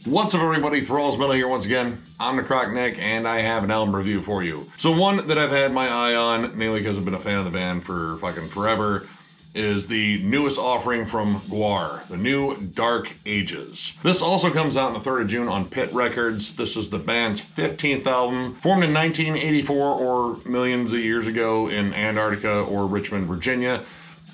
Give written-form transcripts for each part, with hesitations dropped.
What's up everybody, Thralls Metal here once again. I'm Necrotic Nick and I have an album review for you. So one that I've had my eye on, mainly because I've been a fan of the band for fucking forever, is the newest offering from GWAR, the new Dark Ages. This also comes out on the 3rd of June on Pit Records. This is the band's 15th album, formed in 1984 or millions of years ago in Antarctica or Richmond, Virginia.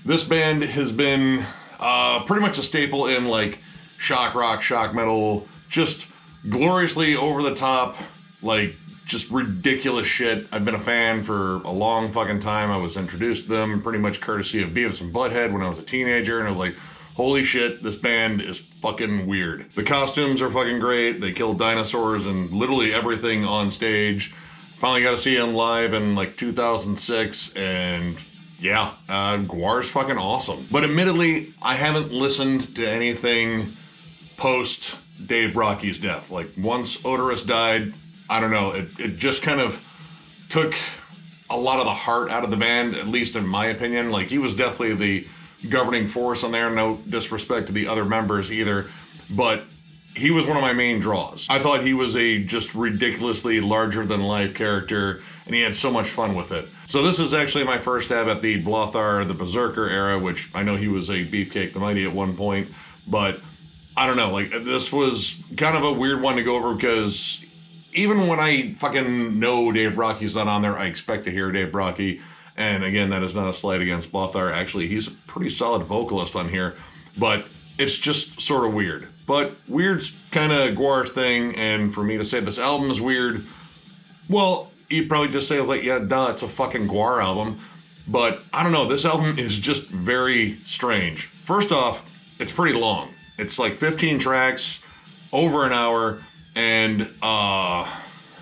This band has been pretty much a staple in like shock rock, shock metal, just gloriously over the top, like just ridiculous shit. I've been a fan for a long fucking time. I was introduced to them pretty much courtesy of Beavis and Butthead when I was a teenager, and I was like, holy shit, this band is fucking weird. The costumes are fucking great. They kill dinosaurs and literally everything on stage. Finally got to see them live in like 2006, and yeah, GWAR's fucking awesome. But admittedly, I haven't listened to anything post Dave Brockie's death. Like once Odorous died, I don't know, it just kind of took a lot of the heart out of the band, at least in my opinion. Like he was definitely the governing force on there, no disrespect to the other members either, but he was one of my main draws. I thought he was a just ridiculously larger than life character, and he had so much fun with it. So this is actually my first stab at the Blothar the Berserker era, which I know he was a Beefcake the Mighty at one point, but I don't know, like this was kind of a weird one to go over because even when I fucking know Dave Brockie's not on there, I expect to hear Dave Brockie. And again, that is not a slight against Blothar. Actually, he's a pretty solid vocalist on here, but it's just sort of weird. But weird's kind of GWAR's thing, and for me to say this album is weird, well, you'd probably just say, I was like, yeah, duh, it's a fucking GWAR album. But I don't know, this album is just very strange. First off, it's pretty long. It's like 15 tracks, over an hour, and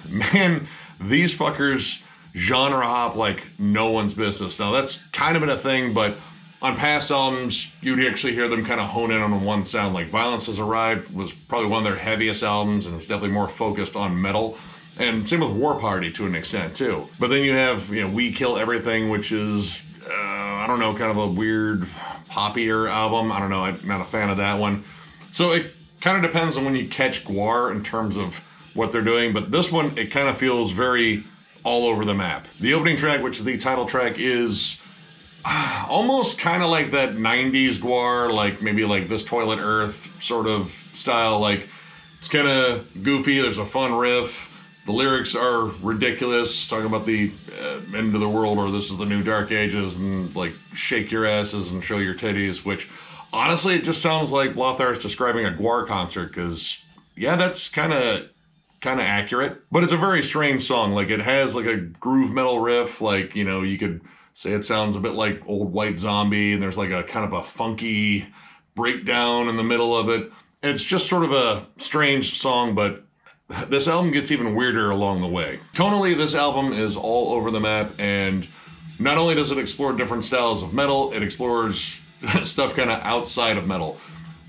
man, these fuckers genre hop like no one's business. Now that's kind of been a thing, but on past albums, you'd actually hear them kind of hone in on one sound. Like Violence Has Arrived was probably one of their heaviest albums, and it was definitely more focused on metal. And same with War Party to an extent too. But then you have, you know, We Kill Everything, which is, I don't know, kind of a weird poppier album. I don't know, I'm not a fan of that one. So it kind of depends on when you catch GWAR in terms of what they're doing, but this one, it kind of feels very all over the map. The opening track, which is the title track, is almost kind of like that 90s GWAR, like maybe like This Toilet Earth sort of style. Like it's kind of goofy, there's a fun riff. The lyrics are ridiculous, talking about the end of the world, or this is the new Dark Ages, and like shake your asses and show your titties, which honestly, it just sounds like Blothar is describing a GWAR concert, because yeah, that's kind of accurate. But it's a very strange song. Like it has like a groove metal riff, like, you know, you could say it sounds a bit like Old White Zombie, and there's like a kind of a funky breakdown in the middle of it. And it's just sort of a strange song, but this album gets even weirder along the way. Tonally, this album is all over the map, and not only does it explore different styles of metal, it explores stuff kind of outside of metal.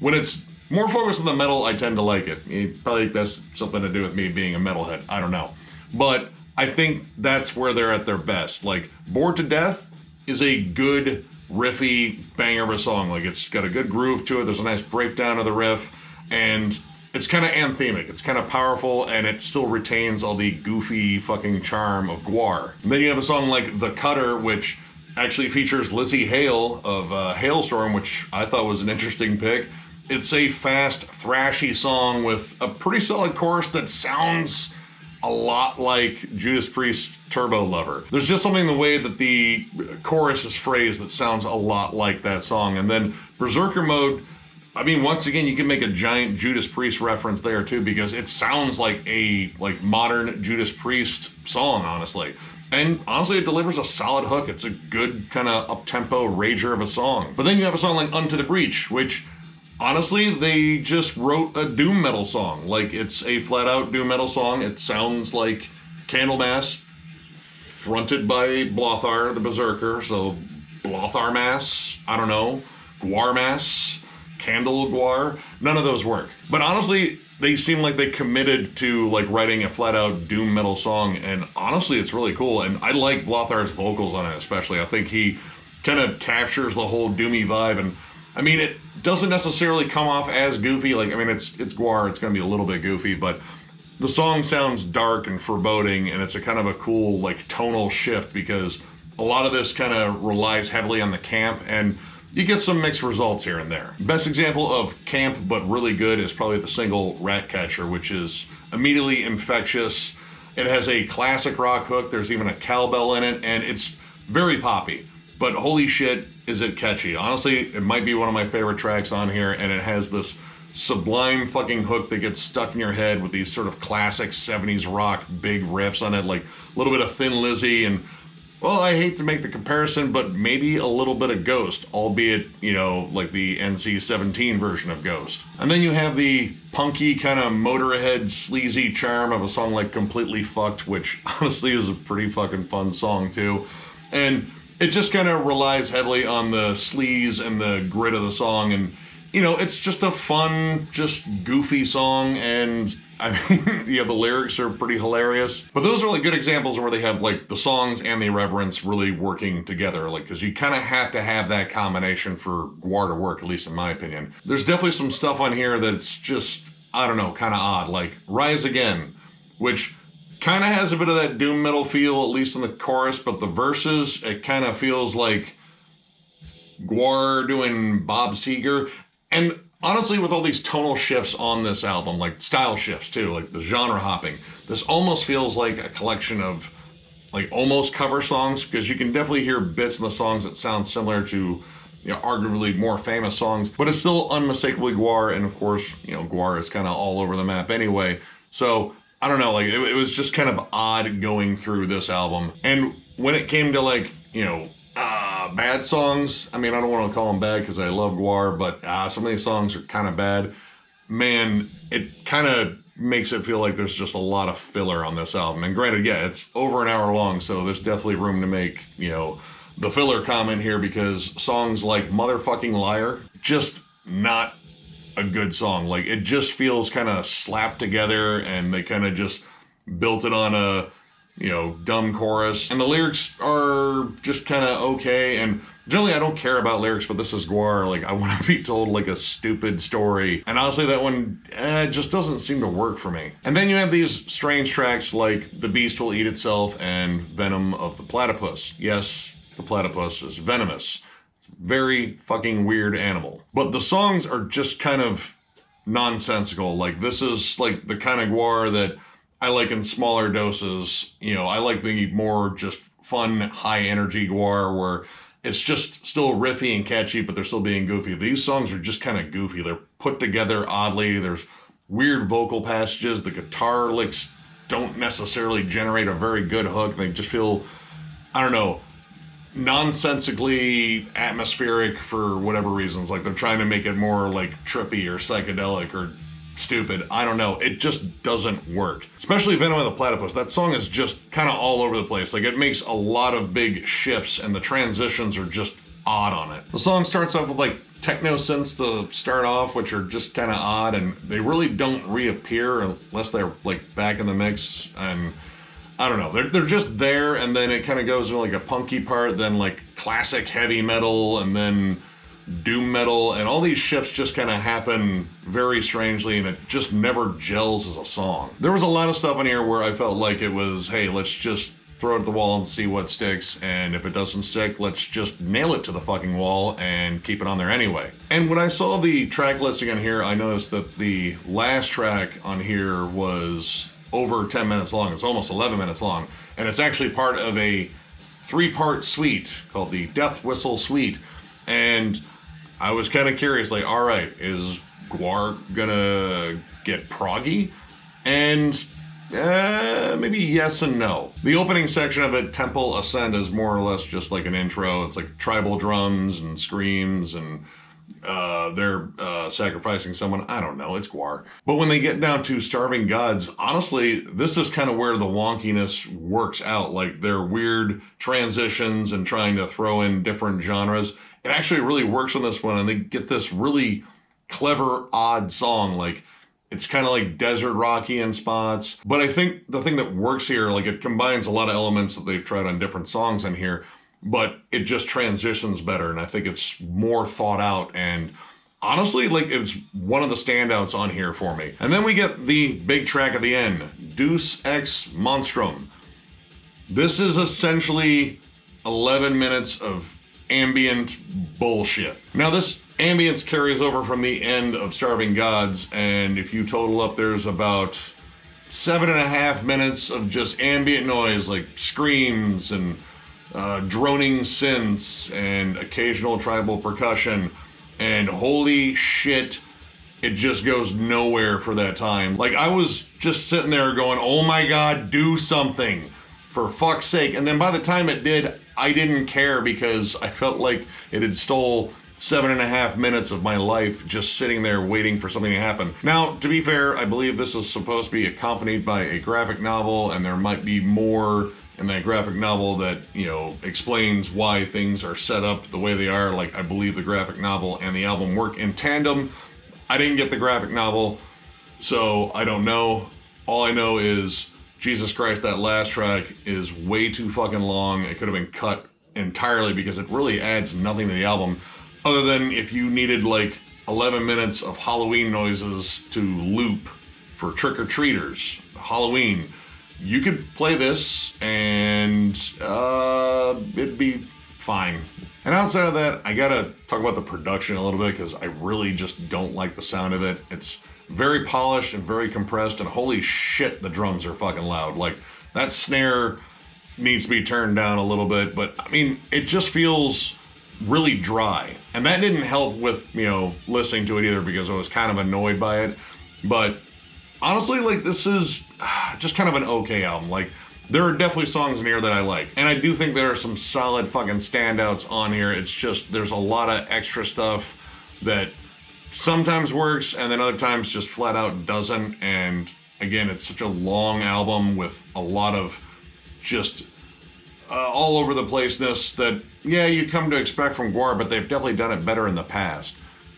When it's more focused on the metal, I tend to like it. Probably that's something to do with me being a metalhead. I don't know. But I think that's where they're at their best. Like, Bored to Death is a good, riffy banger of a song. Like, it's got a good groove to it. There's a nice breakdown of the riff. And it's kind of anthemic. It's kind of powerful, and it still retains all the goofy fucking charm of GWAR. And then you have a song like The Cutter, which actually features Lizzie Hale of Hailstorm, which I thought was an interesting pick. It's a fast, thrashy song with a pretty solid chorus that sounds a lot like Judas Priest's Turbo Lover. There's just something in the way that the chorus is phrased that sounds a lot like that song. And then Berserker Mode, I mean, once again, you can make a giant Judas Priest reference there too, because it sounds like a modern Judas Priest song, honestly. And honestly, it delivers a solid hook. It's a good kind of up-tempo rager of a song. But then you have a song like Unto the Breach, which honestly, they just wrote a doom metal song. Like, it's a flat-out doom metal song. It sounds like Candlemass, fronted by Blothar the Berserker. So Blothar Mass, I don't know, GWAR Mass, Candle GWAR, none of those work. But honestly, they seem like they committed to like writing a flat out doom metal song, and honestly it's really cool. And I like Blothar's vocals on it especially. I think he kind of captures the whole doomy vibe, and I mean, it doesn't necessarily come off as goofy. Like, I mean, it's GWAR, it's going to be a little bit goofy, but the song sounds dark and foreboding, and it's a kind of a cool, like, tonal shift because a lot of this kind of relies heavily on the camp, and you get some mixed results here and there. Best example of camp but really good is probably the single Ratcatcher, which is immediately infectious. It has a classic rock hook, there's even a cowbell in it, and it's very poppy. But holy shit, is it catchy. Honestly, it might be one of my favorite tracks on here, and it has this sublime fucking hook that gets stuck in your head with these sort of classic 70s rock big riffs on it, like a little bit of Thin Lizzy and, well, I hate to make the comparison, but maybe a little bit of Ghost, albeit, you know, like the NC-17 version of Ghost. And then you have the punky kind of Motorhead sleazy charm of a song like Completely Fucked, which honestly is a pretty fucking fun song too. And it just kind of relies heavily on the sleaze and the grit of the song, and you know, it's just a fun, just goofy song, and I mean, yeah, the lyrics are pretty hilarious. But those are like good examples where they have like the songs and the irreverence really working together, like, because you kind of have to have that combination for GWAR to work, at least in my opinion. There's definitely some stuff on here that's just, I don't know, kind of odd, like Rise Again, which kind of has a bit of that doom metal feel, at least in the chorus, but the verses, it kind of feels like GWAR doing Bob Seger. And honestly, with all these tonal shifts on this album, like style shifts too, like the genre hopping, this almost feels like a collection of like almost cover songs, because you can definitely hear bits in the songs that sound similar to, you know, arguably more famous songs, but it's still unmistakably GWAR. And of course, you know, GWAR is kind of all over the map anyway. So I don't know, like it was just kind of odd going through this album. And when it came to like, you know, bad songs, I mean, I don't want to call them bad because I love GWAR, but some of these songs are kind of bad. Man, it kind of makes it feel like there's just a lot of filler on this album. And granted, yeah, it's over an hour long, so there's definitely room to make, you know, the filler comment here, because songs like Motherfucking Liar, just not a good song. Like, it just feels kind of slapped together, and they kind of just built it on a, you know, dumb chorus. And the lyrics are just kind of okay. And generally, I don't care about lyrics, but this is GWAR. Like, I want to be told like a stupid story. And honestly, that one just doesn't seem to work for me. And then you have these strange tracks like The Beast Will Eat Itself and Venom of the Platypus. Yes, the platypus is venomous. It's a very fucking weird animal. But the songs are just kind of nonsensical. Like, this is like the kind of GWAR that I like in smaller doses. You know, I like the more just fun, high energy GWAR where it's just still riffy and catchy, but they're still being goofy. These songs are just kind of goofy. They're put together oddly. There's weird vocal passages. The guitar licks don't necessarily generate a very good hook. They just feel, I don't know, nonsensically atmospheric for whatever reasons. Like, they're trying to make it more like trippy or psychedelic or stupid. I don't know. It just doesn't work. Especially Venom of the Platypus. That song is just kind of all over the place. Like, it makes a lot of big shifts, and the transitions are just odd on it. The song starts off with like techno synths to start off, which are just kind of odd, and they really don't reappear unless they're like back in the mix. And I don't know. They're just there, and then it kind of goes into like a punky part, then like classic heavy metal, and then doom metal, and all these shifts just kind of happen very strangely, and it just never gels as a song. There was a lot of stuff in here where I felt like it was, hey, let's just throw it at the wall and see what sticks, and if it doesn't stick, let's just nail it to the fucking wall and keep it on there anyway. And when I saw the track listing on here, I noticed that the last track on here was over 10 minutes long. It's almost 11 minutes long, and it's actually part of a 3-part suite called the Death Whistle Suite. And I was kind of curious, like, all right, is GWAR gonna get proggy? And maybe yes and no. The opening section of it, Temple Ascent, is more or less just like an intro. It's like tribal drums and screams, and they're sacrificing someone. I don't know, it's GWAR. But when they get down to Starving Gods, honestly, this is kind of where the wonkiness works out. Like, their weird transitions and trying to throw in different genres. It actually really works on this one, and they get this really clever, odd song. Like, it's kind of like desert rocky in spots. But I think the thing that works here, like, it combines a lot of elements that they've tried on different songs in here, but it just transitions better, and I think it's more thought out, and honestly, like, it's one of the standouts on here for me. And then we get the big track at the end, Deuce Ex Monstrum. This is essentially 11 minutes of ambient bullshit. Now, this ambience carries over from the end of Starving Gods, and if you total up, there's about 7.5 minutes of just ambient noise, like screams and droning synths and occasional tribal percussion, and holy shit, it just goes nowhere for that time. Like, I was just sitting there going, oh my god, do something, for fuck's sake. And then by the time it did, I didn't care, because I felt like it had stole 7.5 minutes of my life just sitting there waiting for something to happen. Now, to be fair, I believe this is supposed to be accompanied by a graphic novel, and there might be more in that graphic novel that, you know, explains why things are set up the way they are. Like, I believe the graphic novel and the album work in tandem. I didn't get the graphic novel, so I don't know. All I know is, Jesus Christ, that last track is way too fucking long. It could have been cut entirely, because it really adds nothing to the album, other than if you needed like 11 minutes of Halloween noises to loop for trick-or-treaters, Halloween, you could play this and it'd be fine. And outside of that, I gotta talk about the production a little bit, because I really just don't like the sound of it. It's very polished and very compressed, and holy shit, the drums are fucking loud. Like, that snare needs to be turned down a little bit, but I mean, it just feels really dry. And that didn't help with, you know, listening to it either, because I was kind of annoyed by it. But honestly, like, this is just kind of an okay album. Like, there are definitely songs in here that I like, and I do think there are some solid fucking standouts on here. It's just, there's a lot of extra stuff that sometimes works, and then other times just flat out doesn't. And again, it's such a long album with a lot of just all over the placeness that, yeah, you come to expect from GWAR, but they've definitely done it better in the past.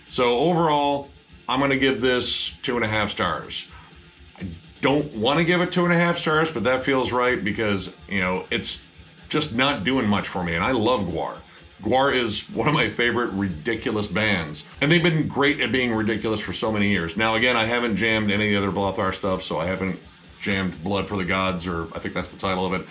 So overall, I'm going to give this 2.5 stars. I don't want to give it 2.5 stars, but that feels right, because, you know, it's just not doing much for me, and I love GWAR. GWAR is one of my favorite ridiculous bands, and they've been great at being ridiculous for so many years. Now, again, I haven't jammed any other Blothar stuff, so I haven't jammed Blood for the Gods, or I think that's the title of it.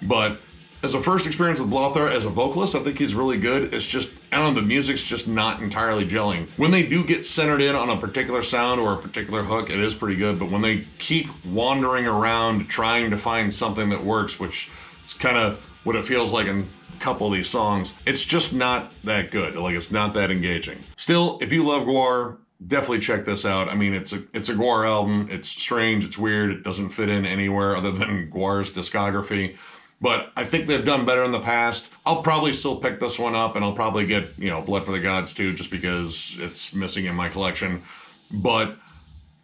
But as a first experience with Blothar as a vocalist, I think he's really good. It's just, I don't know, the music's just not entirely gelling. When they do get centered in on a particular sound or a particular hook, it is pretty good, but when they keep wandering around trying to find something that works, which is kind of what it feels like in a couple of these songs, it's just not that good. Like, it's not that engaging. Still, if you love GWAR, definitely check this out. I mean, it's a GWAR album. It's strange, it's weird, it doesn't fit in anywhere other than GWAR's discography. But I think they've done better in the past. I'll probably still pick this one up, and I'll probably get, you know, Blood for the Gods too, just because it's missing in my collection. But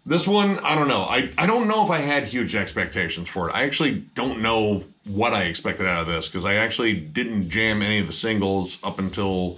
this one, I don't know. I don't know if I had huge expectations for it. I actually don't know what I expected out of this, because I actually didn't jam any of the singles up until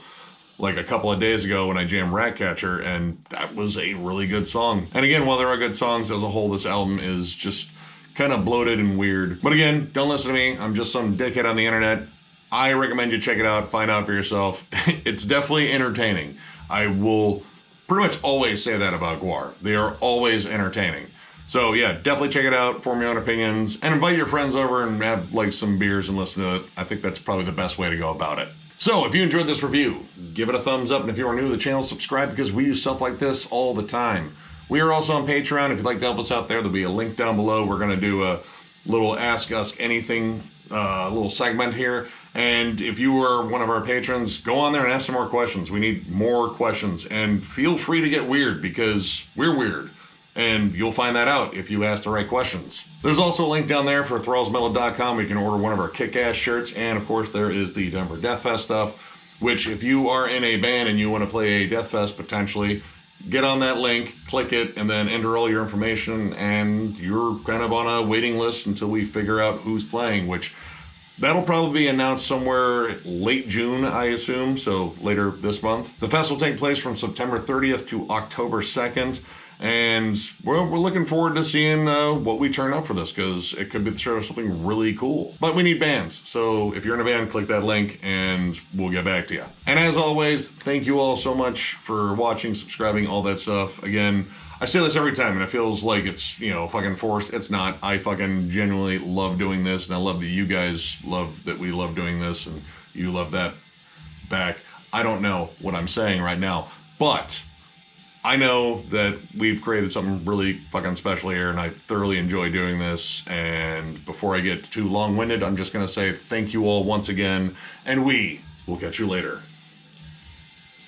like a couple of days ago when I jammed Ratcatcher, and that was a really good song. And again, while there are good songs as a whole, this album is just kind of bloated and weird. But again, don't listen to me. I'm just some dickhead on the internet. I recommend you check it out, find out for yourself. It's definitely entertaining. I will pretty much always say that about GWAR. They are always entertaining. So yeah, definitely check it out, form your own opinions, and invite your friends over and have like some beers and listen to it. I think that's probably the best way to go about it. So if you enjoyed this review, give it a thumbs up, and if you are new to the channel, subscribe, because we do stuff like this all the time. We are also on Patreon. If you'd like to help us out there, there'll be a link down below. We're going to do a little Ask Us Anything little segment here. And if you are one of our patrons, go on there and ask some more questions. We need more questions. And feel free to get weird, because we're weird. And you'll find that out if you ask the right questions. There's also a link down there for thrallsmetal.com where you can order one of our kick-ass shirts. And of course, there is the Denver Death Fest stuff, which if you are in a band and you want to play a Death Fest potentially, get on that link, click it, and then enter all your information, and you're kind of on a waiting list until we figure out who's playing, which that'll probably be announced somewhere late June, I assume, so later this month. The fest will take place from September 30th to October 2nd, And we're looking forward to seeing what we turn up for this, because it could be the start of something really cool. But we need bands, so if you're in a band, click that link and we'll get back to you. And as always, thank you all so much for watching, subscribing, all that stuff. Again, I say this every time and it feels like it's, you know, fucking forced. It's not. I fucking genuinely love doing this, and I love that you guys love that we love doing this, and you love that back. I don't know what I'm saying right now, but I know that we've created something really fucking special here, and I thoroughly enjoy doing this. And before I get too long-winded, I'm just going to say thank you all once again, and we will catch you later.